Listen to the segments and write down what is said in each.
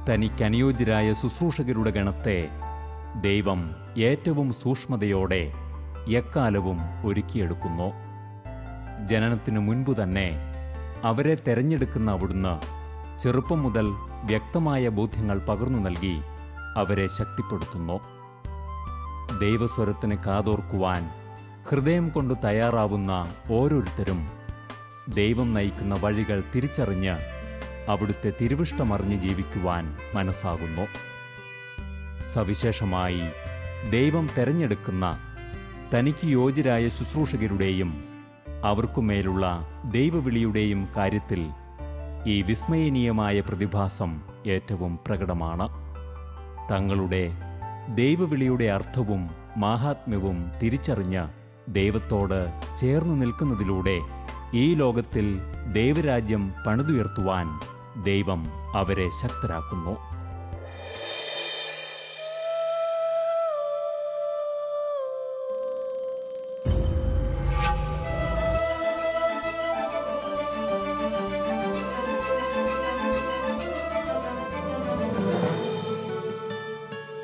തനിക്കനുയോജ്യരായ ശുശ്രൂഷകരുടെ ഗണത്തെ ദൈവം ഏറ്റവും സൂക്ഷ്മതയോടെ എക്കാലവും ഒരുക്കിയെടുക്കുന്നു. ജനനത്തിനു മുൻപു തന്നെ അവരെ തെരഞ്ഞെടുക്കുന്ന അവിടുന്ന് ചെറുപ്പം മുതൽ വ്യക്തമായ ബോധ്യങ്ങൾ പകർന്നു നൽകി അവരെ ശക്തിപ്പെടുത്തുന്നു. ദൈവസ്വരത്തിന് കാതോർക്കുവാൻ ഹൃദയം കൊണ്ട് തയ്യാറാവുന്ന ഓരോരുത്തരും ദൈവം നയിക്കുന്ന വഴികൾ തിരിച്ചറിഞ്ഞ് അവിടുത്തെ തിരുവിഷ്ടമറിഞ്ഞ് ജീവിക്കുവാൻ മനസ്സാകുന്നു. സവിശേഷമായി ദൈവം തെരഞ്ഞെടുക്കുന്ന തനിക്ക് യോഗ്യരായ ശുശ്രൂഷകരുടെയും അവർക്കുമേലുള്ള ദൈവവിളിയുടെയും കാര്യത്തിൽ ഈ വിസ്മയനീയമായ പ്രതിഭാസം ഏറ്റവും പ്രകടമാണ്. തങ്ങളുടെ ദൈവവിളിയുടെ അർത്ഥവും മാഹാത്മ്യവും തിരിച്ചറിഞ്ഞ് ദൈവത്തോട് ചേർന്നു നിൽക്കുന്നതിലൂടെ ഈ ലോകത്തിൽ ദൈവരാജ്യം പണിതുയർത്തുവാൻ ദൈവം അവരെ ശക്തരാക്കുന്നു.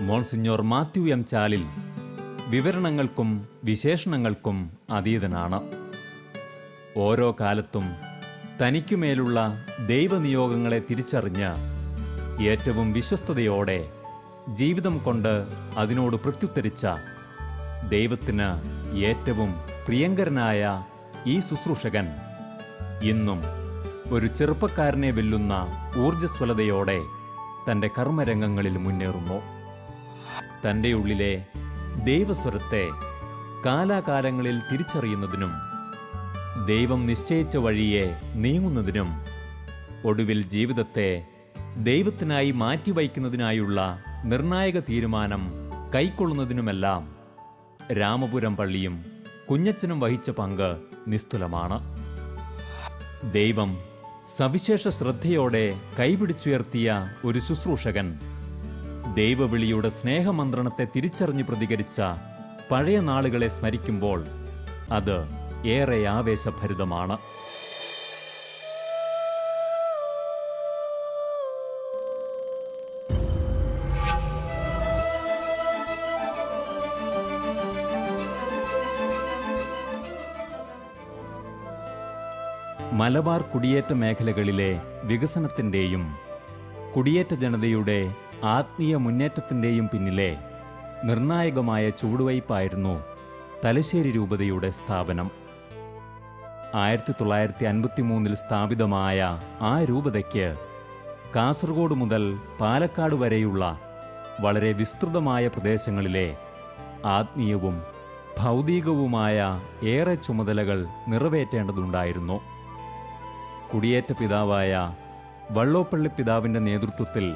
മോൺസിഞ്ഞോർ മാത്യു എം ചാലിൽ വിവരണങ്ങൾക്കും വിശേഷണങ്ങൾക്കും അതീതനാണ്. ഓരോ കാലത്തും തനിക്കുമേലുള്ള ദൈവനിയോഗങ്ങളെ തിരിച്ചറിഞ്ഞ് ഏറ്റവും വിശ്വസ്തയോടെ ജീവിതം കൊണ്ട് അതിനോട് പ്രത്യുത്തരിച്ച ദൈവത്തിന് ഏറ്റവും പ്രിയങ്കരനായ ഈ ശുശ്രൂഷകൻ ഇന്നും ഒരു ചെറുപ്പക്കാരനെ വെല്ലുന്ന ഊർജ്ജസ്വലതയോടെ തൻ്റെ കർമ്മരംഗങ്ങളിൽ മുന്നേറുന്നു. തൻ്റെ ഉള്ളിലെ ദൈവസ്വരത്തെ കാലാകാലങ്ങളിൽ തിരിച്ചറിയുന്നതിനും ദൈവം നിശ്ചയിച്ച വഴിയെ നീങ്ങുന്നതിനും ഒടുവിൽ ജീവിതത്തെ ദൈവത്തിനായി മാറ്റിവയ്ക്കുന്നതിനായുള്ള നിർണായക തീരുമാനം കൈക്കൊള്ളുന്നതിനുമെല്ലാം രാമപുരം പള്ളിയും കുഞ്ഞച്ചനും വഹിച്ച പങ്ക് നിസ്തുലമാണ്. ദൈവം സവിശേഷ ശ്രദ്ധയോടെ കൈപിടിച്ചുയർത്തിയ ഒരു ശുശ്രൂഷകൻ ദൈവവിളിയുടെ സ്നേഹമന്ത്രണത്തെ തിരിച്ചറിഞ്ഞ് പ്രതികരിച്ച പഴയ നാളുകളെ സ്മരിക്കുമ്പോൾ അത് ഏറെ ആവേശഭരിതമാണ്. മലബാർ കുടിയേറ്റ മേഖലകളിലെ വികസനത്തിൻ്റെയും കുടിയേറ്റ ജനതയുടെ ആത്മീയ മുന്നേറ്റത്തിൻ്റെയും പിന്നിലെ നിർണായകമായ ചുവടുവയ്പായിരുന്നു തലശ്ശേരി രൂപതയുടെ സ്ഥാപനം. 1953 സ്ഥാപിതമായ ആ രൂപതയ്ക്ക് കാസർഗോഡ് മുതൽ പാലക്കാട് വരെയുള്ള വളരെ വിസ്തൃതമായ പ്രദേശങ്ങളിലെ ആത്മീയവും ഭൗതികവുമായ ഏറെ ചുമതലകൾ നിറവേറ്റേണ്ടതുണ്ടായിരുന്നു. കുടിയേറ്റ പിതാവായ വള്ളോപ്പള്ളി പിതാവിൻ്റെ നേതൃത്വത്തിൽ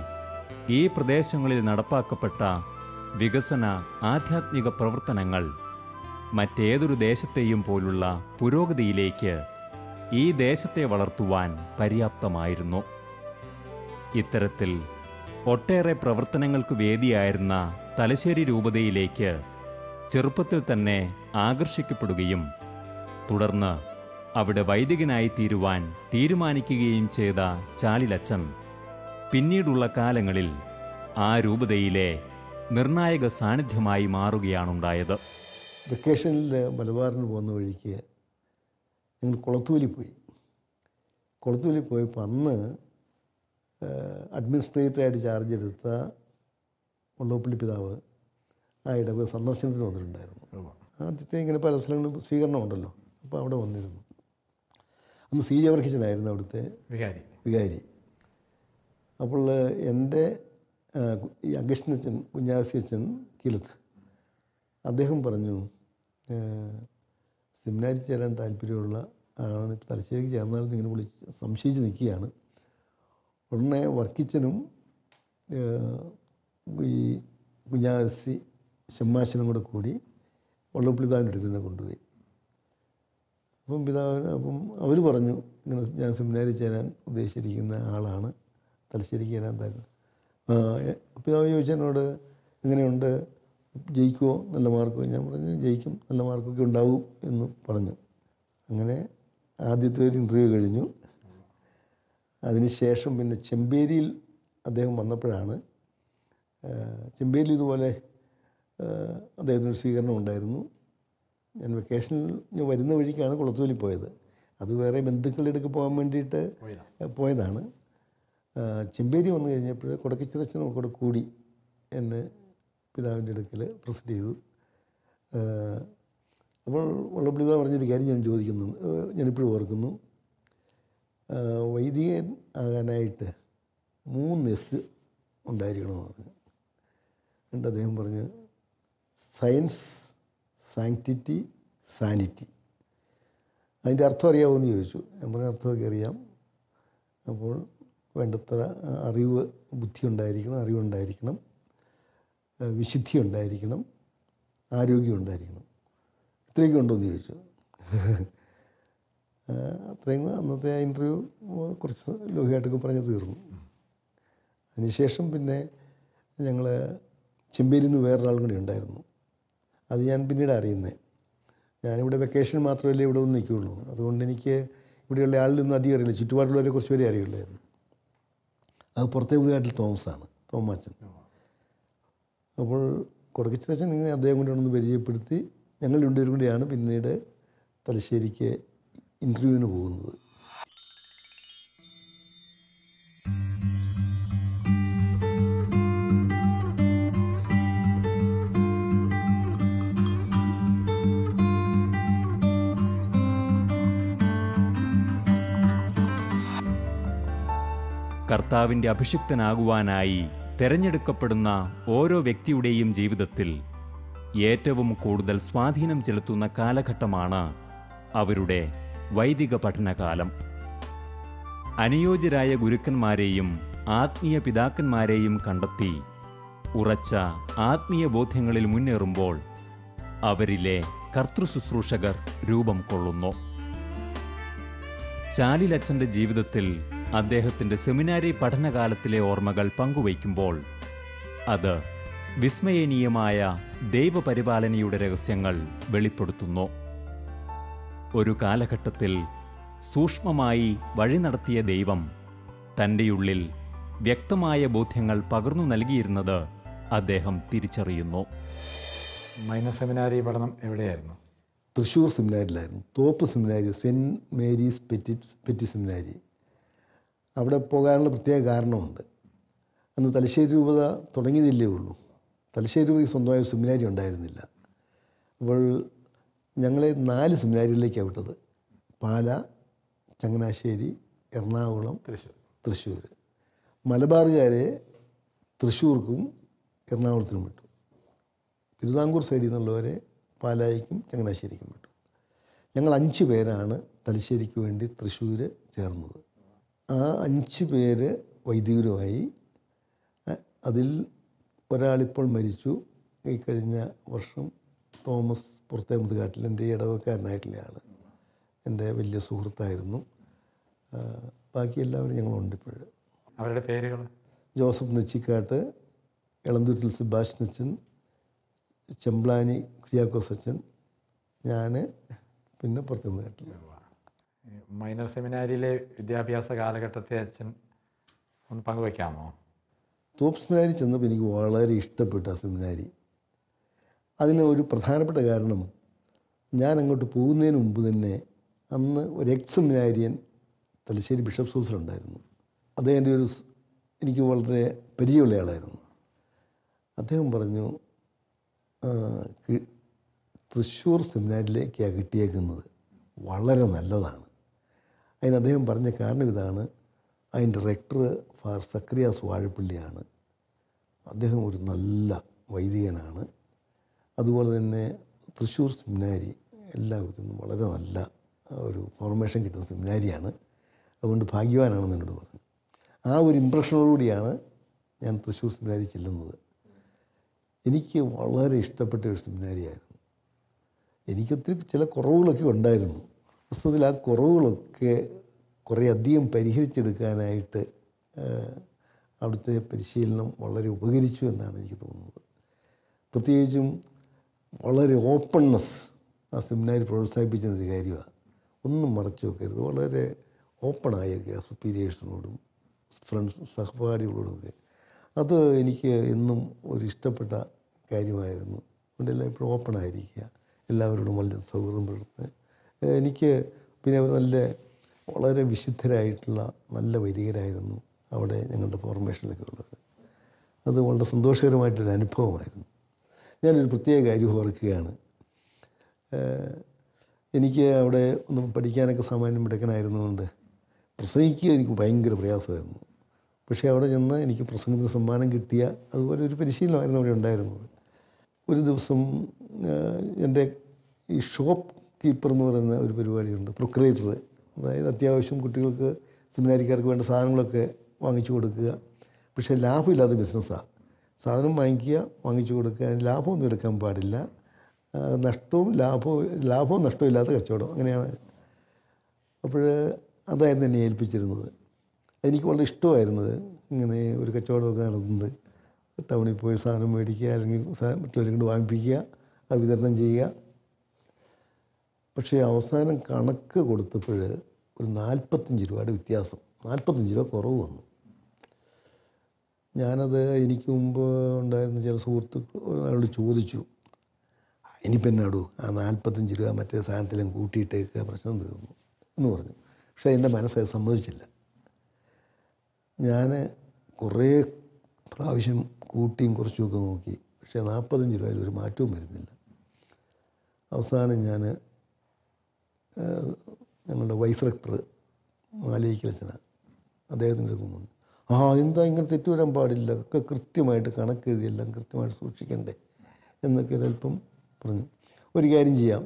ഈ പ്രദേശങ്ങളിൽ നടപ്പാക്കപ്പെട്ട വികസന ആധ്യാത്മിക പ്രവർത്തനങ്ങൾ മറ്റേതൊരു ദേശത്തെയും പോലുള്ള പുരോഗതിയിലേക്ക് ഈ ദേശത്തെ വളർത്തുവാൻ പര്യാപ്തമായിരുന്നു. ഇത്തരത്തിൽ ഒട്ടേറെ പ്രവർത്തനങ്ങൾക്ക് വേദിയായിരുന്ന തലശ്ശേരി രൂപതയിലേക്ക് ചെറുപ്പത്തിൽ തന്നെ ആകർഷിക്കപ്പെടുകയും തുടർന്ന് അവിടെ വൈദികനായി തീരുവാൻ തീരുമാനിക്കുകയും ചെയ്ത ചാലിലച്ചൻ പിന്നീടുള്ള കാലങ്ങളിൽ ആ രൂപതയിലെ നിർണായക സാന്നിധ്യമായി മാറുകയാണുണ്ടായത്. വെക്കേഷനിൽ മലബാറിന് പോകുന്ന വഴിക്ക് ഞങ്ങൾ കുളത്തൂലി പോയി. കുളത്തൂലി പോയപ്പോൾ അന്ന് അഡ്മിനിസ്ട്രേറ്ററായിട്ട് ചാർജ് എടുത്ത വള്ളോപ്പള്ളി പിതാവ് ആ ഇടവ സന്ദർശനത്തിന് വന്നിട്ടുണ്ടായിരുന്നു. ആദ്യത്തെ ഇങ്ങനെ പല സ്ഥലങ്ങളും സ്വീകരണം ഉണ്ടല്ലോ, അപ്പോൾ അവിടെ വന്നിരുന്നു. അന്ന് സി ജവർക്കിച്ചനായിരുന്നു അവിടുത്തെ വികാരി. അപ്പോൾ എൻ്റെ ഈ അഗസ്റ്റിനച്ചൻ കുഞ്ഞാസിയച്ചൻ കീലത്ത് അദ്ദേഹം പറഞ്ഞു, സെമിനാരിൽ ചേരാൻ താല്പര്യമുള്ള ആളാണ്, ഇപ്പോൾ തലശ്ശേരിക്ക് ചേർന്നാലും ഇങ്ങനെ വിളിച്ച് സംശയിച്ച് നിൽക്കുകയാണ്. ഉടനെ വർക്കിച്ചനും ഈ കുഞ്ഞാസി ഷമ്മാശനും കൂടെ കൂടി വള്ളോപ്പള്ളി പിതാവിൻ്റെ അടുത്ത് തന്നെ കൊണ്ടുപോയി. അപ്പം അവർ പറഞ്ഞു, ഇങ്ങനെ ഞാൻ സെമിനാരിൽ ചേരാൻ ഉദ്ദേശിച്ചിരിക്കുന്ന ആളാണ്, തലശ്ശേരിക്ക് ചേരാൻ താല്പര്യം. പിതാവ് ചോദിച്ചതിനോട് എങ്ങനെയുണ്ട്, ജയിക്കുമോ, നല്ല മാർക്കോ? ഞാൻ പറഞ്ഞു ജയിക്കും, നല്ല മാർക്കൊക്കെ ഉണ്ടാവും എന്ന് പറഞ്ഞു. അങ്ങനെ ആദ്യത്തെ ഒരു ഇൻ്റർവ്യൂ കഴിഞ്ഞു. അതിനുശേഷം പിന്നെ ചെമ്പേരിയിൽ അദ്ദേഹം വന്നപ്പോഴാണ് ചെമ്പേരിൽ ഇതുപോലെ അദ്ദേഹത്തിനൊരു സ്വീകരണം ഉണ്ടായിരുന്നു. ഞാൻ വെക്കേഷനിൽ വരുന്ന വഴിക്കാണ് കുളത്തൂരിൽ പോയത്. അത് വേറെ ബന്ധുക്കളുടെ അടുക്ക് പോകാൻ വേണ്ടിയിട്ട് പോയതാണ്. ചെമ്പേരി വന്നു കഴിഞ്ഞപ്പോൾ കൊടക്കച്ചിറച്ചനും കൂടെ കൂടി എന്ന് പിതാവിൻ്റെ അടുക്കൽ പ്രസൻറ്റ് ചെയ്തു. അപ്പോൾ വള്ളപ്പള്ളിപിതാവ് പറഞ്ഞൊരു കാര്യം ഞാനിപ്പോഴും ഓർക്കുന്നു. വൈദികൻ ആകാനായിട്ട് 3 S ഉണ്ടായിരിക്കണമെന്ന് പറഞ്ഞു. എന്നിട്ട് അദ്ദേഹം പറഞ്ഞ് സയൻസ്, സാങ്ക്ടിറ്റി, സാനിറ്റി. അതിൻ്റെ അർത്ഥം അറിയാമോ എന്ന് ചോദിച്ചു. ഞാൻ പറഞ്ഞ അർത്ഥമൊക്കെ അറിയാം. അപ്പോൾ വേണ്ടത്ര ബുദ്ധി ഉണ്ടായിരിക്കണം, അറിവുണ്ടായിരിക്കണം, വിശുദ്ധി ഉണ്ടായിരിക്കണം, ആരോഗ്യം ഉണ്ടായിരിക്കണം. ഇത്രയൊക്കെ ഉണ്ടോ എന്ന് ചോദിച്ചു. അത്രയും അന്നത്തെ ആ ഇൻ്റർവ്യൂ കുറച്ച് ലോഹിയായിട്ടൊക്കെ പറഞ്ഞ് തീർന്നു. അതിനുശേഷം പിന്നെ ഞങ്ങൾ ചെമ്പേരിയിൽ നിന്ന് വേറൊരാളും കൂടി ഉണ്ടായിരുന്നു. അത് ഞാൻ പിന്നീട് അറിയുന്നത്. ഞാനിവിടെ വെക്കേഷൻ മാത്രമല്ലേ ഇവിടെ ഒന്ന് നിൽക്കുകയുള്ളൂ. അതുകൊണ്ട് എനിക്ക് ഇവിടെയുള്ള ആളിലൊന്നും അധികം അറിയില്ല. ചുറ്റുപാടുള്ളവരെ കുറച്ച് പേരെ അറിയുള്ളായിരുന്നു. അത് പുറത്തെ പുതുകാട്ടിൽ തോമാച്ചൻ. അപ്പോൾ കൊടക്കച്ചിറച്ചൻ ഇങ്ങനെ അദ്ദേഹം കൊണ്ടൊന്ന് പരിചയപ്പെടുത്തി ഞങ്ങൾ രണ്ടുപേരും കൂടിയാണ് പിന്നീട് തലശ്ശേരിക്ക് ഇൻ്റർവ്യൂവിന് പോകുന്നത്. കർത്താവിൻ്റെ അഭിഷിക്തനാകുവാനായി തെരഞ്ഞെടുക്കപ്പെടുന്ന ഓരോ വ്യക്തിയുടെയും ജീവിതത്തിൽ ഏറ്റവും കൂടുതൽ സ്വാധീനം ചെലുത്തുന്ന കാലഘട്ടമാണ് അവരുടെ വൈദിക പഠനകാലം. അനുയോജ്യരായ ഗുരുക്കന്മാരെയും ആത്മീയ പിതാക്കന്മാരെയും കണ്ടെത്തി ഉറച്ച ആത്മീയ ബോധ്യങ്ങളിൽ മുന്നേറുമ്പോൾ അവരിലെ കർത്തൃശുശ്രൂഷകർ രൂപം കൊള്ളുന്നു. ചാലിലച്ചൻ്റെ ജീവിതത്തിൽ അദ്ദേഹത്തിൻ്റെ സെമിനാരി പഠനകാലത്തിലെ ഓർമ്മകൾ പങ്കുവയ്ക്കുമ്പോൾ അത് വിസ്മയനീയമായ ദൈവപരിപാലനയുടെ രഹസ്യങ്ങൾ വെളിപ്പെടുത്തുന്നു. ഒരു കാലഘട്ടത്തിൽ സൂക്ഷ്മമായി വഴി നടത്തിയ ദൈവം തൻ്റെ ഉള്ളിൽ വ്യക്തമായ ബോധ്യങ്ങൾ പകർന്നു നൽകിയിരുന്നത് അദ്ദേഹം തിരിച്ചറിയുന്നു. മൈനർ സെമിനാരി പഠനം എവിടെയായിരുന്നു? തൃശ്ശൂർ സെമിനാരിലായിരുന്നു. തോപ്പ് സെമിനാരി, സെൻറ്റ് മേരീസ് പെറ്റി സെമിനാരി. അവിടെ പോകാനുള്ള പ്രത്യേക കാരണമുണ്ട്. അന്ന് തലശ്ശേരി രൂപത തുടങ്ങിയതില്ലേ ഉള്ളൂ. തലശ്ശേരി രൂപതയ്ക്ക് സ്വന്തമായ സെമിനാരി ഉണ്ടായിരുന്നില്ല. അപ്പോൾ ഞങ്ങളെ 4 സെമിനാരികളിലേക്കാണ് വിട്ടത്. പാല, ചങ്ങനാശ്ശേരി, എറണാകുളം, തൃശ്ശൂർ. മലബാറുകാരെ തൃശ്ശൂർക്കും എറണാകുളത്തിനും വിട്ടു. തിരുവിതാംകൂർ സൈഡിൽ നിന്നുള്ളവരെ പാലായിക്കും ചങ്ങനാശ്ശേരിക്കും വിട്ടു. ഞങ്ങൾ 5 പേരാണ് തലശ്ശേരിക്ക് വേണ്ടി തൃശ്ശൂർ ചേർന്നത്. ആ 5 പേര് വൈദികരുമായി. അതിൽ ഒരാളിപ്പോൾ മരിച്ചു. ഈ കഴിഞ്ഞ വർഷം തോമസ് പുറത്തെ മുതുകാട്ടിൽ എൻ്റെ ഇടവക്കാരനായിട്ടുള്ള ആൾ എൻ്റെ വലിയ സുഹൃത്തായിരുന്നു. ബാക്കി എല്ലാവരും ഞങ്ങളുണ്ട് ഇപ്പോഴും. അവരുടെ പേരുകൾ? ജോസഫ് നെച്ചിക്കാട്ട്, എളന്തുരുത്തിൽ സുഭാഷ് അച്ഛൻ, ചെമ്പ്ലാനി കുര്യാക്കോസ് അച്ഛൻ, ഞാൻ, പിന്നെ പുറത്തെ മുതുകാട്ടിൽ. മൈനർ സെമിനാരിയിലെ വിദ്യാഭ്യാസ കാലഘട്ടത്തെ അച്ഛൻ ഒന്ന് പങ്കുവയ്ക്കാമോ? തോപ്പ് സെമിനാരി ചെന്നപ്പോൾ എനിക്ക് വളരെ ഇഷ്ടപ്പെട്ട സെമിനാരി. അതിന് ഒരു പ്രധാനപ്പെട്ട കാരണം, ഞാൻ അങ്ങോട്ട് പോകുന്നതിന് മുമ്പ് തന്നെ അന്ന് ഒരു സെമിനാരിയൻ തലശ്ശേരി ബിഷപ്സ് ഹൗസിലുണ്ടായിരുന്നു. അദ്ദേഹം എനിക്ക് വളരെ പരിചയമുള്ള ആളായിരുന്നു. അദ്ദേഹം പറഞ്ഞു, തൃശ്ശൂർ സെമിനാരിലേക്കാണ് കിട്ടിയേക്കുന്നത്, വളരെ നല്ലതാണ്. അതിന് അദ്ദേഹം പറഞ്ഞ കാരണം ഇതാണ്, അതിൻ്റെ റെക്ടർ ഫാദർ സക്രിയാസ് വാഴപ്പള്ളിയാണ്. അദ്ദേഹം ഒരു നല്ല വൈദികനാണ്. അതുപോലെ തന്നെ തൃശ്ശൂർ സെമിനാരി എല്ലാവിധത്തിനും വളരെ നല്ല ഒരു ഫോർമേഷൻ കിട്ടുന്ന സെമിനാരിയാണ്. അതുകൊണ്ട് ഭാഗ്യവാനാണെന്ന് എന്നോട് പറഞ്ഞു. ആ ഒരു ഇമ്പ്രഷനോടുകൂടിയാണ് ഞാൻ തൃശ്ശൂർ സെമിനാരി ചെല്ലുന്നത്. എനിക്ക് വളരെ ഇഷ്ടപ്പെട്ട ഒരു സെമിനാരിയായിരുന്നു. എനിക്കൊത്തിരി ചില കുറവുകളൊക്കെ ഉണ്ടായിരുന്നു. വാസ്തവത്തിൽ ആ കുറവുകളൊക്കെ കുറേയധികം പരിഹരിച്ചെടുക്കാനായിട്ട് അവിടുത്തെ പരിശീലനം വളരെ ഉപകരിച്ചു എന്നാണ് എനിക്ക് തോന്നുന്നത്. പ്രത്യേകിച്ചും വളരെ ഓപ്പൺനെസ് ആ സെമിനാരി പ്രോത്സാഹിപ്പിച്ചൊരു കാര്യമാണ്. ഒന്നും മറച്ചു വെക്കരുത്, വളരെ ഓപ്പണായിരിക്കുക സുപ്പീരിയേഴ്സിനോടും സഹപാഠികളോടുമൊക്കെ. അത് എനിക്ക് എന്നും ഒരു ഇഷ്ടപ്പെട്ട കാര്യമായിരുന്നു. അതുകൊണ്ടെല്ലാം എപ്പോഴും ഓപ്പണായിരിക്കുക, എല്ലാവരോടും വളരെ സൗഹൃദം പുലർത്തുന്നത്. എനിക്ക് പിന്നെ വളരെ വിശുദ്ധരായിട്ടുള്ള നല്ല വൈദികരായിരുന്നു അവിടെ ഞങ്ങളുടെ ഫോർമേഷനിലൊക്കെ ഉള്ളത്. അത് വളരെ സന്തോഷകരമായിട്ടൊരു അനുഭവമായിരുന്നു. ഞാനൊരു പ്രത്യേക കാര്യം ഓർക്കുകയാണ്. എനിക്ക് അവിടെ ഒന്ന് പഠിക്കാനൊക്കെ സാമാന്യം മിടുക്കനായിരുന്നുകൊണ്ട് പ്രസംഗിക്കുക എനിക്ക് ഭയങ്കര പ്രയാസമായിരുന്നു. പക്ഷേ അവിടെ ചെന്ന് എനിക്ക് പ്രസംഗത്തിന് സമ്മാനം കിട്ടിയ അതുപോലെ ഒരു പരിശീലനമായിരുന്നു അവിടെ ഉണ്ടായിരുന്നത്. ഒരു ദിവസം എൻ്റെ ഈ ഷോപ്പ് കീപ്പർ എന്ന് പറയുന്ന ഒരു പരിപാടിയുണ്ട്, പ്രൊക്രേറ്റർ. അതായത് അത്യാവശ്യം കുട്ടികൾക്ക് സെമിനാരിക്കാർക്ക് വേണ്ട സാധനങ്ങളൊക്കെ വാങ്ങിച്ചു കൊടുക്കുക. പക്ഷേ ലാഭമില്ലാത്ത ബിസിനസ്സാണ്. സാധനം വാങ്ങിക്കുക, വാങ്ങിച്ചു കൊടുക്കുക, അതിന് ലാഭമൊന്നും എടുക്കാൻ പാടില്ല. ലാഭവും നഷ്ടവും ഇല്ലാത്ത കച്ചവടം, അങ്ങനെയാണ്. അപ്പോൾ അതായിരുന്നു എന്നെ ഏൽപ്പിച്ചിരുന്നത്. എനിക്ക് വളരെ ഇഷ്ടമായിരുന്നത് ഇങ്ങനെ ഒരു കച്ചവടമൊക്കെ നടത്തുന്നത്. ടൗണിൽ പോയി സാധനം മേടിക്കുക, അല്ലെങ്കിൽ മറ്റുള്ളവരെ കൊണ്ട് വാങ്ങിപ്പിക്കുക, അത് വിതരണം ചെയ്യുക. പക്ഷേ അവസാനം കണക്ക് കൊടുത്തപ്പോൾ ഒരു 45 രൂപയുടെ വ്യത്യാസം, 45 രൂപ കുറവ് വന്നു. ഞാനത് എനിക്ക് മുമ്പ് ഉണ്ടായിരുന്ന ചില സുഹൃത്തുക്കളോട് ചോദിച്ചു, ഇനിയിപ്പോൾ എന്നാടൂ ആ 45 രൂപ മറ്റേ സാധനത്തിലും കൂട്ടിയിട്ടേക്ക്, പ്രശ്നം തീർന്നു എന്ന് പറഞ്ഞു. പക്ഷേ എൻ്റെ മനസ്സത് സമ്മതിച്ചില്ല. ഞാൻ കുറേ പ്രാവശ്യം കൂട്ടിയും കുറച്ചുമൊക്കെ നോക്കി. പക്ഷേ 45 രൂപയിൽ ഒരു മാറ്റവും വരുന്നില്ല. അവസാനം ഞാൻ ഞങ്ങളുടെ വൈസ് റെക്ടർ മാലിക്കലച്ചനാണ്, അദ്ദേഹത്തിൻ്റെ അടുത്ത് എന്താ ഇങ്ങനെ തെറ്റു വരാൻ പാടില്ല, ഒക്കെ കൃത്യമായിട്ട് കണക്കെഴുതിയെല്ലാം കൃത്യമായിട്ട് സൂക്ഷിക്കണ്ടേ എന്നൊക്കെ ഒരല്പം പറഞ്ഞു. ഒരു കാര്യം ചെയ്യാം,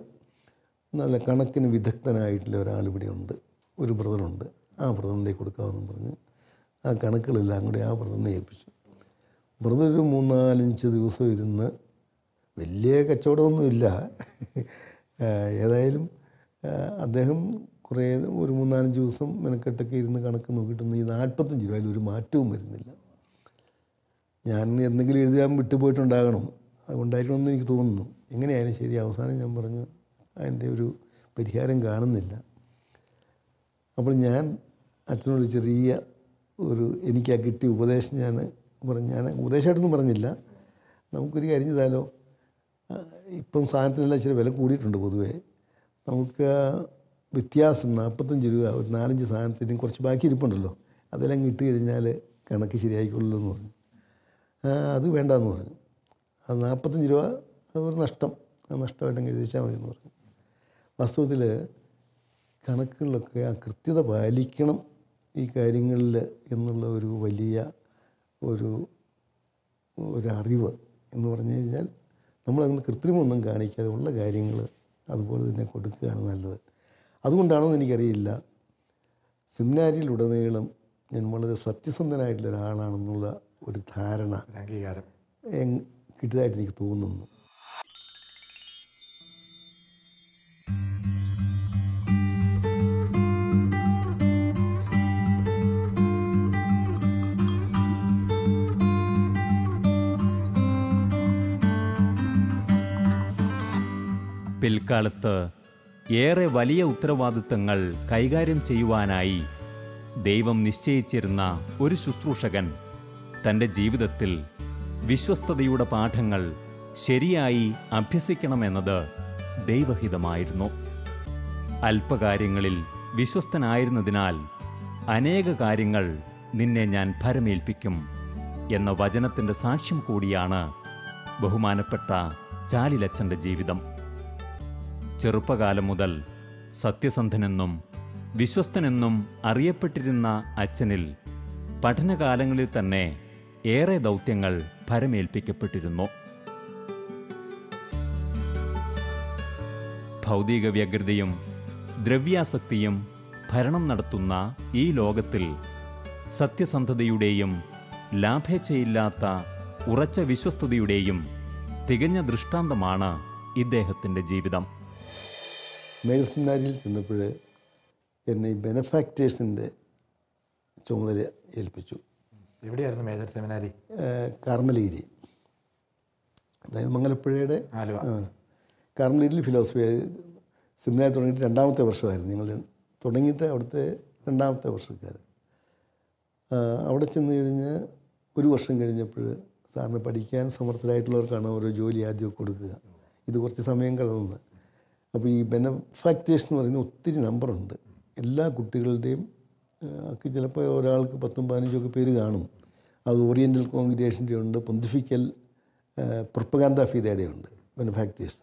നല്ല കണക്കിന് വിദഗ്ധനായിട്ടുള്ള ഒരാളിവിടെ ഉണ്ട്, ഒരു ബ്രദറുണ്ട്, ആ ബ്രദറിൻ്റെ കൊടുക്കാമെന്ന് പറഞ്ഞ് ആ കണക്കുകളെല്ലാം കൂടി ആ ബ്രദറിനെ ഏൽപ്പിച്ചു. ബ്രദർ ഒരു 3-4-5 ദിവസം ഇരുന്ന്, വലിയ കച്ചവടമൊന്നുമില്ല, ഏതായാലും അദ്ദേഹം ഒരു 3-4 ദിവസം മെനക്കെട്ടൊക്കെ ഇരുന്ന് കണക്ക് നോക്കിയിട്ടൊന്നും ഈ 45 രൂപയിൽ ഒരു മാറ്റവും വരുന്നില്ല. ഞാൻ എന്തെങ്കിലും എഴുതാൻ വിട്ടുപോയിട്ടുണ്ടാകണം, അതുകൊണ്ടായിരിക്കണമെന്ന് എനിക്ക് തോന്നുന്നു. എങ്ങനെയായാലും ശരി, അവസാനം ഞാൻ പറഞ്ഞു അതിൻ്റെ ഒരു പരിഹാരം കാണുന്നില്ല. അപ്പോൾ ഞാൻ അച്ഛനോട് ചെറിയ എനിക്ക് ആ കിട്ടിയ ഉപദേശം ഞാൻ ഉപദേശമായിട്ടൊന്നും പറഞ്ഞില്ല, നമുക്കൊരു കാര്യം ചെയ്താലോ, ഇപ്പം സാധനത്തിനെല്ലാം ഇച്ചിരി വില കൂടിയിട്ടുണ്ട് പൊതുവേ, നമുക്ക് വ്യത്യാസം 45 രൂപ ഒരു 4-5 സാധനത്തിനും കുറച്ച് ബാക്കി ഇരിപ്പുണ്ടല്ലോ, അതെല്ലാം ഇട്ട് കഴിഞ്ഞാൽ കണക്ക് ശരിയായിക്കൊള്ളൂ എന്ന് പറഞ്ഞു. അത് വേണ്ടെന്ന് പറഞ്ഞു. അത് 45 രൂപ അതൊരു നഷ്ടം, ആ നഷ്ടമായിട്ടങ്ങ് എഴുതിച്ചാൽ മതി എന്ന് പറഞ്ഞു. വാസ്തവത്തിൽ കണക്കുകളിലൊക്കെ ആ കൃത്യത പാലിക്കണം ഈ കാര്യങ്ങളിൽ എന്നുള്ള ഒരു വലിയ ഒരറിവ് എന്ന് പറഞ്ഞു കഴിഞ്ഞാൽ, നമ്മളങ്ങനെ കൃത്രിമൊന്നും കാണിക്കാതെ ഉള്ള കാര്യങ്ങൾ അതുപോലെ തന്നെ കൊടുക്കുകയാണ് നല്ലത്. അതുകൊണ്ടാണെന്ന് എനിക്കറിയില്ല, സെമിനാരിയിലുടനീളം ഞാൻ വളരെ സത്യസന്ധനായിട്ടുള്ള ഒരാളാണെന്നുള്ള ഒരു ധാരണ അംഗീകാരം കിട്ടിയതായിട്ട് എനിക്ക് തോന്നുന്നു. പിൽക്കാലത്ത് ഏറെ വലിയ ഉത്തരവാദിത്തങ്ങൾ കൈകാര്യം ചെയ്യുവാനായി ദൈവം നിശ്ചയിച്ചിരുന്ന ഒരു ശുശ്രൂഷകൻ തൻ്റെ ജീവിതത്തിൽ വിശ്വസ്തതയുടെ പാഠങ്ങൾ ശരിയായി അഭ്യസിക്കണമെന്നത് ദൈവഹിതമായിരുന്നു. അല്പകാര്യങ്ങളിൽ വിശ്വസ്തനായിരുന്നതിനാൽ അനേക കാര്യങ്ങൾ നിന്നെ ഞാൻ ഭരമേൽപ്പിക്കും എന്ന വചനത്തിൻ്റെ സാക്ഷ്യം കൂടിയാണ് ബഹുമാനപ്പെട്ട ചാലിലച്ചൻ്റെ ജീവിതം. ചെറുപ്പകാലം മുതൽ സത്യസന്ധനെന്നും വിശ്വസ്തനെന്നും അറിയപ്പെട്ടിരുന്ന അച്ഛനിൽ പഠനകാലങ്ങളിൽ തന്നെ ഏറെ ദൗത്യങ്ങൾ ഭരമേൽപ്പിക്കപ്പെട്ടിരുന്നു. ഭൗതിക വ്യഗ്രതയും ദ്രവ്യാസക്തിയും ഭരണം നടത്തുന്ന ഈ ലോകത്തിൽ സത്യസന്ധതയുടെയും ലാഭേച്ഛയില്ലാത്ത ഉറച്ച വിശ്വസ്തതയുടെയും തികഞ്ഞ ദൃഷ്ടാന്തമാണ് ഇദ്ദേഹത്തിൻ്റെ ജീവിതം. മേജർ സെമിനാരിയിൽ ചെന്നപ്പോൾ എന്നെ ഈ ബെനഫാക്ടേഴ്സിൻ്റെ ചുമതല ഏൽപ്പിച്ചു. എവിടെയായിരുന്നു മേജർ സെമിനാരി? കാർമലഗിരി, അതായത് മംഗലപ്പുഴയുടെ കാർമലഗിരിയിൽ ഫിലോസഫി സെമിനാരി തുടങ്ങിയിട്ട് 2ാമത്തെ വർഷമായിരുന്നു. ഞങ്ങൾ തുടങ്ങിയിട്ട് അവിടുത്തെ 2ാമത്തെ വർഷക്കാർ. അവിടെ ചെന്ന് കഴിഞ്ഞ് ഒരു വർഷം കഴിഞ്ഞപ്പോൾ സാറിന് പഠിക്കാൻ സമർത്ഥരായിട്ടുള്ളവർക്കാണ് ഓരോ ജോലി ആദ്യം കൊടുക്കുക. ഇത് കുറച്ച് സമയം കളയുന്നത്. അപ്പോൾ ഈ ബെനഫാക്ടേഴ്സ് എന്ന് പറയുന്ന ഒത്തിരി നമ്പറുണ്ട്. എല്ലാ കുട്ടികളുടെയും ചിലപ്പോൾ ഒരാൾക്ക് 10-15 പേര് കാണും. അത് ഓറിയൻ്റൽ കോൺഗ്രിഗേഷൻ്റെ ഉണ്ട്, പൊന്തിഫിക്കൽ പ്രൊപ്പഗാൻഡ ഫിദയുടെ ഉണ്ട് ബെനഫാക്ടേഴ്സ്.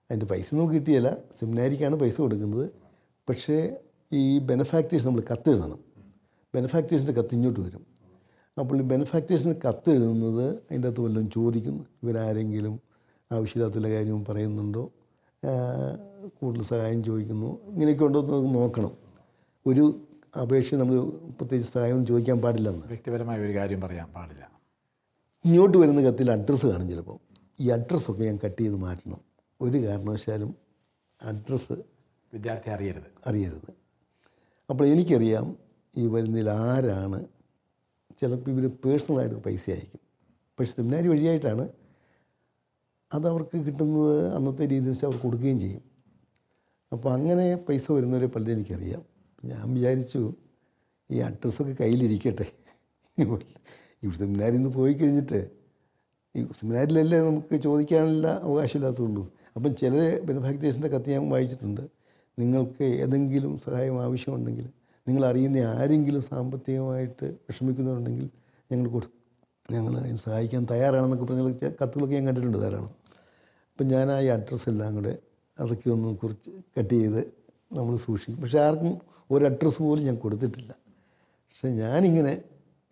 അതിൻ്റെ പൈസ നമുക്ക് കിട്ടിയല്ല, സെമിനാരിക്കാണ് പൈസ കൊടുക്കുന്നത്. പക്ഷേ ഈ ബെനഫാക്ടേഴ്സ് നമ്മൾ കത്തെഴുതണം. ബെനഫാക്ടേഴ്സിൻ്റെ കത്ത് ഇങ്ങോട്ട് വരും. അപ്പോൾ ഈ ബെനഫാക്ടേഴ്സിന് കത്തെഴുതുന്നത് അതിൻ്റെ അകത്ത് വല്ലതും ചോദിക്കുന്നു, ഇവരാരെങ്കിലും ആവശ്യമില്ലാത്തുള്ള കാര്യവും പറയുന്നുണ്ടോ, കൂടുതൽ സഹായം ചോദിക്കുന്നു, ഇങ്ങനെയൊക്കെ ഉണ്ടോ എന്ന് നമുക്ക് നോക്കണം. ഒരു അപേക്ഷ നമ്മൾ പ്രത്യേകിച്ച് സഹായം ചോദിക്കാൻ പാടില്ലെന്ന്, വ്യക്തിപരമായ ഒരു കാര്യം പറയാൻ പാടില്ല. ഇങ്ങോട്ട് വരുന്ന കത്തിൽ അഡ്രസ്സ് കാണും. ചിലപ്പോൾ ഈ അഡ്രസ്സൊക്കെ ഞാൻ കട്ട് ചെയ്ത് മാറ്റണം. ഒരു കാരണവശാലും അഡ്രസ്സ് വിദ്യാർത്ഥി അറിയരുത്. അപ്പോൾ എനിക്കറിയാം ഈ വരുന്നതിൽ ആരാണ്. ചിലപ്പോൾ ഇവർ പേഴ്സണലായിട്ട് പൈസ അയക്കും, പക്ഷേ സെമിനാരി വഴിയായിട്ടാണ് അതവർക്ക് കിട്ടുന്നത്. അന്നത്തെ രീതിയിൽ വെച്ച് അവർ കൊടുക്കുകയും ചെയ്യും. അപ്പോൾ അങ്ങനെ പൈസ വരുന്നവരെ പലരും എനിക്കറിയാം. ഞാൻ വിചാരിച്ചു ഈ അഡ്രസ്സൊക്കെ കയ്യിലിരിക്കട്ടെ. ഈ സെമിനാരിൽ നിന്ന് പോയി കഴിഞ്ഞിട്ട് ഈ സെമിനാരിലല്ലേ നമുക്ക് ചോദിക്കാനുള്ള അവകാശമില്ലാത്തുള്ളൂ. അപ്പം ചില ബെനഫാക്ടേഴ്സിൻ്റെ കത്ത് ഞാൻ വായിച്ചിട്ടുണ്ട്. നിങ്ങൾക്ക് ഏതെങ്കിലും സഹായം ആവശ്യമുണ്ടെങ്കിൽ, നിങ്ങൾ അറിയുന്ന ആരെങ്കിലും സാമ്പത്തികമായിട്ട് വിഷമിക്കുന്നുണ്ടെങ്കിൽ ഞങ്ങൾ അതിന് സഹായിക്കാൻ തയ്യാറാണെന്നൊക്കെ പറഞ്ഞ കത്തുകളൊക്കെ ഞാൻ കണ്ടിട്ടുണ്ട് ധാരാളം. അപ്പം ഞാൻ ആ ഈ അഡ്രസ്സെല്ലാം കൂടെ അതൊക്കെ ഒന്ന് കുറിച്ച് കട്ട് ചെയ്ത് നമ്മൾ സൂക്ഷിക്കും. പക്ഷേ ആർക്കും ഒരു അഡ്രസ്സ് പോലും ഞാൻ കൊടുത്തിട്ടില്ല. പക്ഷേ ഞാനിങ്ങനെ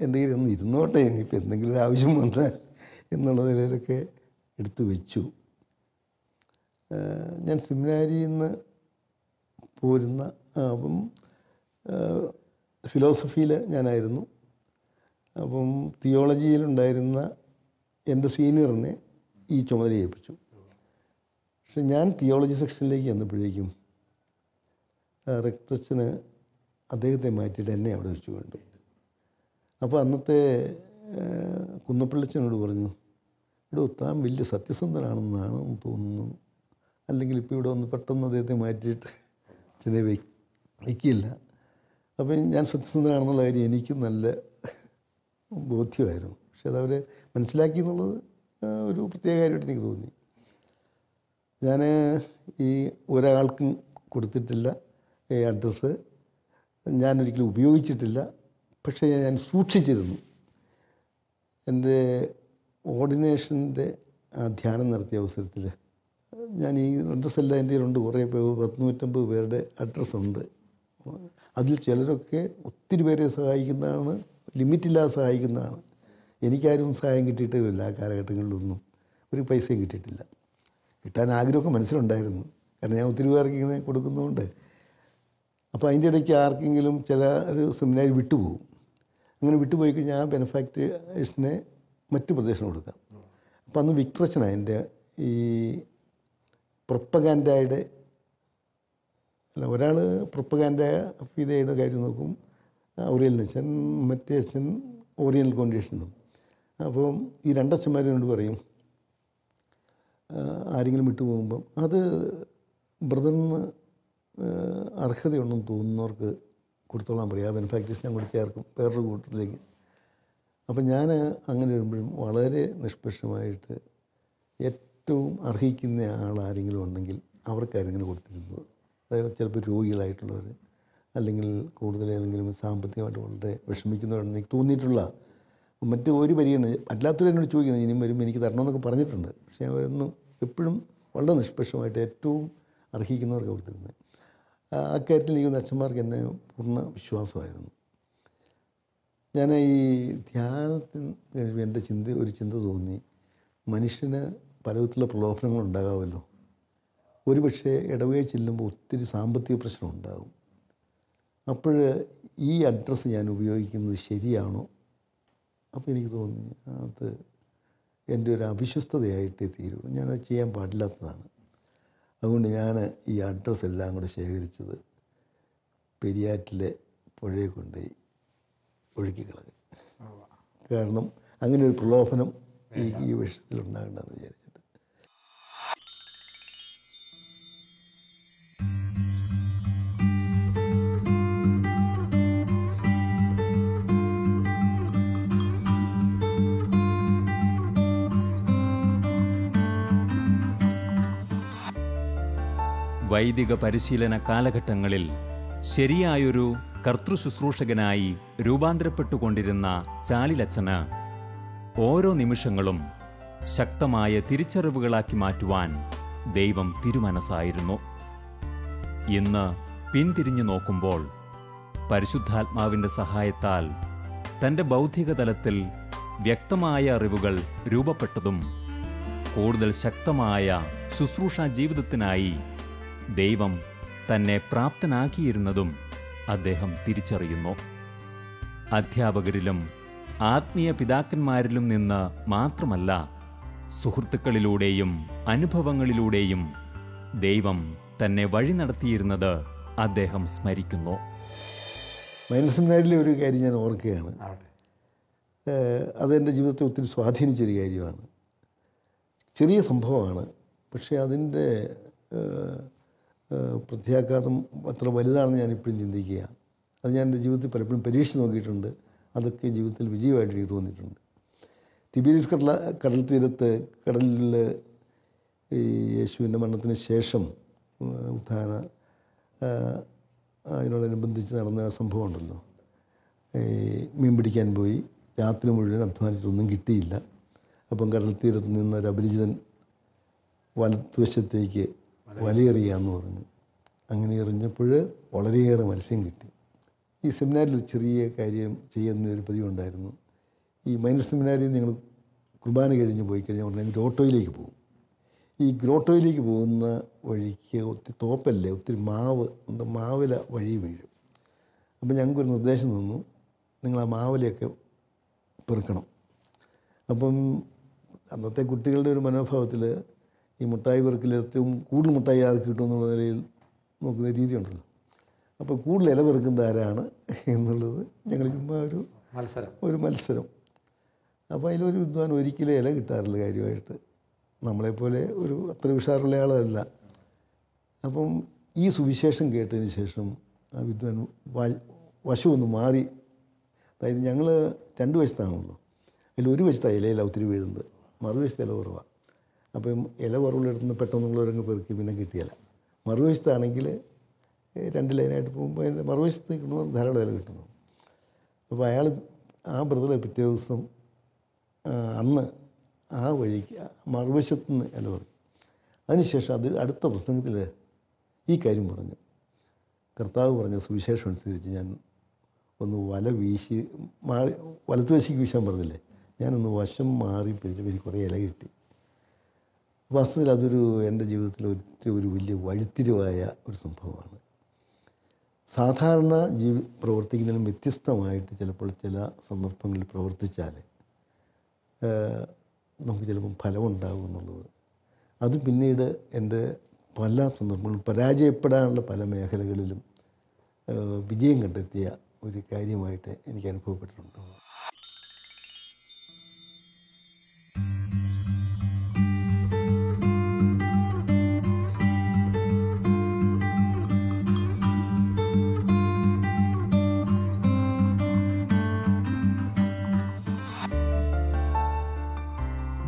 എന്തെങ്കിലും ഒന്ന് ഇരുന്നോട്ടെ, ഇനിയിപ്പോൾ എന്തെങ്കിലും ഒരു ആവശ്യം വന്നാൽ എന്നുള്ള നിലയിലൊക്കെ എടുത്തു വെച്ചു. ഞാൻ സെമിനാരിയിൽ നിന്ന് പോരുന്ന അപ്പം ഫിലോസഫിയിൽ ഞാനായിരുന്നു. അപ്പം തിയോളജിയിലുണ്ടായിരുന്ന എൻ്റെ സീനിയറിനെ ഈ ചുമതല ഏൽപ്പിച്ചു. പക്ഷെ ഞാൻ തിയോളജി സെക്ഷനിലേക്ക് ചെന്നപ്പോഴേക്കും റെക്ടറച്ചന് അദ്ദേഹത്തെ മാറ്റിയിട്ട് എന്നെ അവിടെ വെച്ച് വേണ്ടു. അപ്പോൾ അന്നത്തെ കുന്നപ്പള്ളിച്ചനോട് പറഞ്ഞു, ഇവിടെ താൻ വലിയ സത്യസന്ധനാണെന്നാണ് തോന്നുന്നു, അല്ലെങ്കിൽ ഇപ്പോൾ ഇവിടെ ഒന്ന് പെട്ടെന്ന് അദ്ദേഹത്തെ മാറ്റിയിട്ട് അച്ഛനെ വയ്ക്കില്ല. അപ്പം ഞാൻ സത്യസന്ധനാണെന്നുള്ള കാര്യം എനിക്കും നല്ല ബോധ്യമായിരുന്നു. പക്ഷെ അതവർ മനസ്സിലാക്കി എന്നുള്ളത് ഒരു പ്രത്യേക കാര്യമായിട്ട് എനിക്ക് തോന്നി. ഞാൻ ഈ ഒരാൾക്കും കൊടുത്തിട്ടില്ല ഈ അഡ്രസ്സ്. ഞാനൊരിക്കലും ഉപയോഗിച്ചിട്ടില്ല. പക്ഷേ ഞാൻ സൂക്ഷിച്ചിരുന്നു. എൻ്റെ ഓർഡിനേഷൻ്റെ ധ്യാനം നടത്തിയ അവസരത്തിൽ ഞാൻ ഈ അഡ്രസ്സെല്ലാം എൻ്റെ കയ്യിലുണ്ട്. കുറേ 150 പേരുടെ അഡ്രസ്സുണ്ട്. അതിൽ ചിലരൊക്കെ ഒത്തിരി പേരെ സഹായിക്കുന്നതാണ്, ലിമിറ്റില്ലാതെ സഹായിക്കുന്നതാണ്. എനിക്കാരും സഹായം കിട്ടിയിട്ടില്ല. ആ കാലഘട്ടങ്ങളിലൊന്നും ഒരു പൈസയും കിട്ടിയിട്ടില്ല. കിട്ടാൻ ആഗ്രഹമൊക്കെ മനസ്സിലുണ്ടായിരുന്നു, കാരണം ഞാൻ ഒത്തിരി പേർക്ക് ഇങ്ങനെ കൊടുക്കുന്നതുകൊണ്ട്. അപ്പോൾ അതിൻ്റെ ഇടയ്ക്ക് ആർക്കെങ്കിലും ചില ഒരു സെമിനാരി വിട്ടുപോകും. അങ്ങനെ വിട്ടുപോയി കഴിഞ്ഞാൽ ആ ബെനഫാക്ടേഴ്സിനെ മറ്റ് പ്രദേശം കൊടുക്കാം. അപ്പോൾ അന്ന് വിക്ടറച്ചനാണ് എൻ്റെ ഈ പ്രൊപ്പഗാൻഡയുടെ അല്ല, ഒരാൾ പ്രൊപ്പഗാൻഡ ഫിദയുടെ കാര്യം നോക്കും, ഔറിയലിനച്ഛൻ, മറ്റേ അച്ഛൻ ഓറിയൻ്റൽ കോൺഗ്രിഗേഷനും. അപ്പം ഈ രണ്ടച്ഛന്മാരോട് പറയും, ആരെങ്കിലും വിട്ടുപോകുമ്പം അത് ബ്രദറിന് അർഹതയുണ്ടെന്ന് തോന്നുന്നവർക്ക് കൊടുത്തോളാൻ പറയും. ആ ബെനഫാക്ടേഴ്സ് ഞാൻ കൂടി ചേർക്കും വേറൊരു കൂട്ടത്തിലേക്ക്. അപ്പം ഞാൻ അങ്ങനെ വരുമ്പോഴും വളരെ നിഷ്പക്ഷമായിട്ട് ഏറ്റവും അർഹിക്കുന്ന ആളാരെങ്കിലും ഉണ്ടെങ്കിൽ അവർക്കാരെങ്കിലും കൊടുത്തിരുന്നത്. അതായത് ചിലപ്പോൾ രോഗികളായിട്ടുള്ളവർ, അല്ലെങ്കിൽ കൂടുതൽ ഏതെങ്കിലും സാമ്പത്തികമായിട്ട് വളരെ വിഷമിക്കുന്നവരുണ്ടെന്ന് എനിക്ക് തോന്നിയിട്ടുള്ള മറ്റ് ഒരു പരിഗണന അല്ലാത്തവരെന്നോട് ചോദിക്കുന്നത് ഇനിയും വരും എനിക്ക് തരണമെന്നൊക്കെ പറഞ്ഞിട്ടുണ്ട്. പക്ഷേ അവരൊന്നും എപ്പോഴും വളരെ നിഷ്പക്ഷമായിട്ട് ഏറ്റവും അർഹിക്കുന്നവർക്ക് കൊടുത്തിരുന്നത്. അക്കാര്യത്തിൽ എനിക്ക് അച്ഛന്മാർക്ക് എന്നെ പൂർണ്ണ വിശ്വാസമായിരുന്നു. ഞാൻ ഈ ധ്യാനത്തിന് കഴിയുമ്പോൾ എൻ്റെ ഒരു ചിന്ത തോന്നി, മനുഷ്യന് പലവിധത്തിലുള്ള പ്രലോഭനങ്ങൾ ഉണ്ടാകാമല്ലോ. ഒരുപക്ഷെ ഇടവകയിൽ ചെല്ലുമ്പോൾ ഒത്തിരി സാമ്പത്തിക പ്രശ്നം ഉണ്ടാകും. അപ്പോൾ ഈ അഡ്രസ്സ് ഞാൻ ഉപയോഗിക്കുന്നത് ശരിയാണോ? അപ്പോൾ എനിക്ക് തോന്നി അത് എൻ്റെ ഒരു അവിശ്വസ്തതയായിട്ടേ തീരുള്ളൂ, ഞാനത് ചെയ്യാൻ പാടില്ലാത്തതാണ്. അതുകൊണ്ട് ഞാൻ ഈ അഡ്രസ്സ് എല്ലാം കൂടെ ശേഖരിച്ചത് പെരിയാറ്റിലെ പുഴയെ കൊണ്ടുപോയി ഒഴുക്കിക്കളഞ്ഞു. കാരണം അങ്ങനെ ഒരു പ്രലോഭനം ഈ വിഷയത്തിലുണ്ടാകണ്ടെന്ന് വിചാരിച്ചിട്ട്. വൈദിക പരിശീലന കാലഘട്ടങ്ങളിൽ ശരിയായൊരു കർത്തൃശുശ്രൂഷകനായി രൂപാന്തരപ്പെട്ടുകൊണ്ടിരുന്ന ചാലിലച്ചന് ഓരോ നിമിഷങ്ങളും ശക്തമായ തിരിച്ചറിവുകളാക്കി മാറ്റുവാൻ ദൈവം തിരുമനസ്സായിരുന്നു. ഇന്ന് പിന്തിരിഞ്ഞു നോക്കുമ്പോൾ പരിശുദ്ധാത്മാവിൻ്റെ സഹായത്താൽ തൻ്റെ ബൗദ്ധിക തലത്തിൽ വ്യക്തമായ അറിവുകൾ രൂപപ്പെട്ടതും കൂടുതൽ ശക്തമായ ശുശ്രൂഷാ ജീവിതത്തിനായി ദൈവം തന്നെ പ്രാപ്തനാക്കിയിരുന്നതും അദ്ദേഹം തിരിച്ചറിയുന്നു. അധ്യാപകരിലും ആത്മീയ പിതാക്കന്മാരിലും നിന്ന് മാത്രമല്ല, സുഹൃത്തുക്കളിലൂടെയും അനുഭവങ്ങളിലൂടെയും ദൈവം തന്നെ വഴി നടത്തിയിരുന്നത് അദ്ദേഹം സ്മരിക്കുന്നു. മൈനർ സെമിനാരിലെ ഒരു കാര്യം ഞാൻ ഓർക്കുകയാണ്. അതെൻ്റെ ജീവിതത്തെ ഒത്തിരി സ്വാധീനിച്ചൊരു കാര്യമാണ്. ചെറിയ സംഭവമാണ്, പക്ഷേ അതിൻ്റെ പ്രത്യാഘാതം അത്ര വലുതാണെന്ന് ഞാനിപ്പോഴും ചിന്തിക്കുക. അത് ഞാൻ എൻ്റെ ജീവിതത്തിൽ പലപ്പോഴും പരീക്ഷിച്ച് നോക്കിയിട്ടുണ്ട്. അതൊക്കെ ജീവിതത്തിൽ വിജയമായിട്ട് എനിക്ക് തോന്നിയിട്ടുണ്ട്. തിബീരിയസ് കടൽ തീരത്ത് കടലിൽ ഈ യേശുവിൻ്റെ മരണത്തിന് ശേഷം ഉത്ഥാന അതിനോടനുബന്ധിച്ച് നടന്ന സംഭവം ഉണ്ടല്ലോ. മീൻ പിടിക്കാൻ പോയി, രാത്രി മുഴുവൻ അധ്വാനിച്ചിട്ടൊന്നും കിട്ടിയില്ല. അപ്പം കടൽ തീരത്ത് നിന്ന് ഒരു അപരിചിതൻ വലത്തുവശത്തേക്ക് വലയെറിയാന്ന് പറഞ്ഞു. അങ്ങനെ എറിഞ്ഞപ്പോൾ വളരെയേറെ മത്സ്യം കിട്ടി. ഈ സെമിനാരിൽ ഒരു ചെറിയ കാര്യം ചെയ്യുന്ന ഒരു പതിവുണ്ടായിരുന്നു. ഈ മൈനർ സെമിനാരിൽ ഞങ്ങൾ കുർബാന കഴിഞ്ഞ് പോയി കഴിഞ്ഞാൽ ഉടനെ ഗ്രോട്ടോയിലേക്ക് പോകും. ഈ ഗ്രോട്ടോയിലേക്ക് പോകുന്ന വഴിക്ക് ഒത്തിരി തോപ്പല്ലേ, ഒത്തിരി മാവില വഴി വീഴും. അപ്പം ഞങ്ങൾക്കൊരു നിർദ്ദേശം തന്നു, നിങ്ങൾ ആ മാവിലയൊക്കെ പെറുക്കണം. അപ്പം അന്നത്തെ കുട്ടികളുടെ ഒരു മനോഭാവത്തിൽ ഈ മുട്ടായി പെറുക്കിൽ ഏറ്റവും കൂടുതൽ മുട്ടായി ആർക്ക് കിട്ടുമെന്നുള്ള നിലയിൽ നോക്കുന്ന രീതിയുണ്ടല്ലോ. അപ്പോൾ കൂടുതൽ ഇല പെറുക്കുന്നത് ആരാണ് എന്നുള്ളത് ഞങ്ങൾ ചുമ്മാ ഒരു മത്സരം. അപ്പോൾ അതിലൊരു വിദ്വാൻ ഒരിക്കലും ഇല കിട്ടാറില്ല കാര്യമായിട്ട്. നമ്മളെപ്പോലെ ഒരു അത്ര ഉഷാറുള്ള ആളല്ല. അപ്പം ഈ സുവിശേഷം കേട്ടതിന് ശേഷം ആ വിദ്വാൻ വശമൊന്ന് മാറി. അതായത് ഞങ്ങൾ 2 വശത്താണല്ലോ, അതിൽ ഒരു വശത്താണ് ഇലയില ഒത്തിരി വീഴുന്നത്, മറുവശത്ത് ഇല കുറവാണ്. അപ്പം ഇല കുറവുള്ളിടത്തുനിന്ന് പെട്ടെന്നുള്ളവരങ്ങ് പെറുക്കി പിന്നെ കിട്ടിയല്ല. മറുവശത്താണെങ്കിൽ 2 ലൈനായിട്ട് പോകുമ്പോൾ അതിൻ്റെ മറുവശത്ത് കിട്ടുന്ന ധാരാളം ഇല കിട്ടുന്നു. അപ്പോൾ അയാൾ ആ ബ്രദറെ പിറ്റേ ദിവസം അന്ന് ആ വഴിക്ക് മറുവശത്തു നിന്ന് ഇല പറയും. അതിനുശേഷം അത് അടുത്ത പ്രസംഗത്തിൽ ഈ കാര്യം പറഞ്ഞു. കർത്താവ് പറഞ്ഞ സുവിശേഷം അനുസരിച്ച് ഞാൻ ഒന്ന് വല വീശി മാറി, വലത്തുവശിക്ക് വീശാൻ പറഞ്ഞില്ലേ, ഞാനൊന്ന് വശം മാറി പിടിച്ചപ്പോൾ എനിക്ക് കുറേ ഇല കിട്ടി. വാസ്തവത്തിൽ അതൊരു എൻ്റെ ജീവിതത്തിൽ ഒരു വലിയ വഴിത്തിരിവായ ഒരു സംഭവമാണ്. സാധാരണ പ്രവർത്തിക്കുന്നതിനും വ്യത്യസ്തമായിട്ട് ചിലപ്പോൾ ചില സന്ദർഭങ്ങളിൽ പ്രവർത്തിച്ചാൽ നമുക്ക് ചിലപ്പം ഫലമുണ്ടാകും എന്നുള്ളത്, അത് പിന്നീട് എൻ്റെ പല സന്ദർഭങ്ങളിലും പരാജയപ്പെടാനുള്ള പല മേഖലകളിലും വിജയം കണ്ടെത്തിയ ഒരു കാര്യമായിട്ട് എനിക്ക് അനുഭവപ്പെട്ടിട്ടുണ്ട്.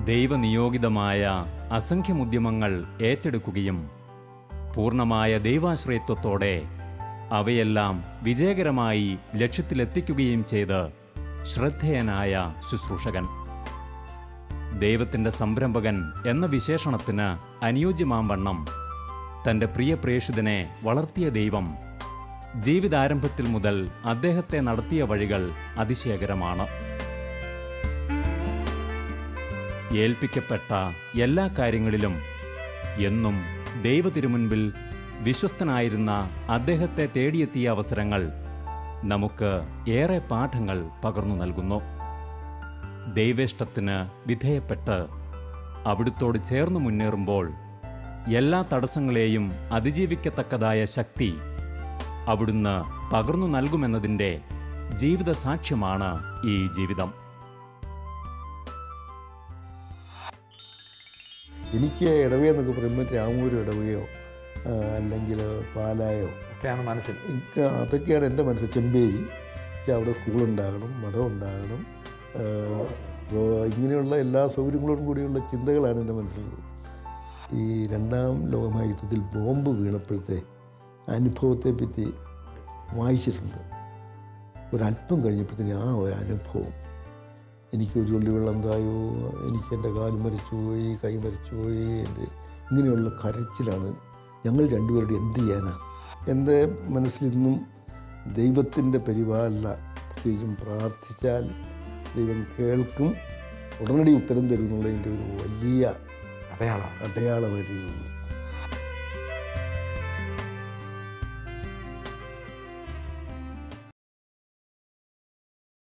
ദൈവനിയോഗിതമായ അസംഖ്യമുദ്യമങ്ങൾ ഏറ്റെടുക്കുകയും പൂർണ്ണമായ ദൈവാശ്രയത്വത്തോടെ അവയെല്ലാം വിജയകരമായി ലക്ഷ്യത്തിലെത്തിക്കുകയും ചെയ്ത് ശ്രദ്ധേയനായ ശുശ്രൂഷകൻ. ദൈവത്തിൻ്റെ സംരംഭകൻ എന്ന വിശേഷണത്തിന് അനുയോജ്യമാം വണ്ണം തൻ്റെ പ്രിയ പ്രേഷിതനെ വളർത്തിയ ദൈവം ജീവിതാരംഭത്തിൽ മുതൽ അദ്ദേഹത്തെ നടത്തിയ വഴികൾ അതിശയകരമാണ്. ഏൽപ്പിക്കപ്പെട്ട എല്ലാ കാര്യങ്ങളിലും എന്നും ദൈവതിരുമുൻപിൽ വിശ്വസ്തനായിരുന്ന അദ്ദേഹത്തെ തേടിയെത്തിയ അവസരങ്ങൾ നമുക്ക് ഏറെ പാഠങ്ങൾ പകർന്നു നൽകുന്നു. ദൈവേഷ്ടത്തിന് വിധേയപ്പെട്ട് അവിടുത്തോട് ചേർന്നു മുന്നേറുമ്പോൾ എല്ലാ തടസ്സങ്ങളെയും അതിജീവിക്കത്തക്കതായ ശക്തി അവിടുന്ന് പകർന്നു നൽകുമെന്നതിൻ്റെ ജീവിത സാക്ഷ്യമാണ് ഈ ജീവിതം. എനിക്ക് ഇടവയെന്നൊക്കെ പറയുമ്പോൾ രാമൂര് ഇടവയോ അല്ലെങ്കിൽ പാലായോ ഒക്കെയാണ് മനസ്സിൽ. എനിക്ക് അതൊക്കെയാണ് എൻ്റെ മനസ്സിൽ. ചെമ്പേരി അവിടെ സ്കൂളുണ്ടാകണം, മഠം ഉണ്ടാകണം, ഇങ്ങനെയുള്ള എല്ലാ സൗകര്യങ്ങളോടും കൂടിയുള്ള ചിന്തകളാണ് എൻ്റെ മനസ്സിലുള്ളത്. ഈ രണ്ടാം ലോകമഹായുദ്ധത്തിൽ ബോംബ് വീണപ്പോഴത്തെ അനുഭവത്തെപ്പറ്റി വായിച്ചിട്ടുണ്ട്. ഒരല്പം കഴിഞ്ഞപ്പോഴത്തേന് ആ ഒരു അനുഭവം, എനിക്കൊരു തുള്ളി വെള്ളം തായോ, എനിക്കെൻ്റെ കാല് മരിച്ചുപോയി, കൈ മരിച്ചുപോയി, എൻ്റെ ഇങ്ങനെയുള്ള കരച്ചിലാണ്. ഞങ്ങൾ രണ്ടുപേരുടെ എന്ത് ചെയ്യാനാ? എൻ്റെ മനസ്സിലിന്നും ദൈവത്തിൻ്റെ പരിപാലന, പ്രത്യേകിച്ചും പ്രാർത്ഥിച്ചാൽ ദൈവം കേൾക്കും, ഉടനടി ഉത്തരം തരും എന്നുള്ളതിൻ്റെ ഒരു വലിയ അടയാളം അടയാളമായിട്ട്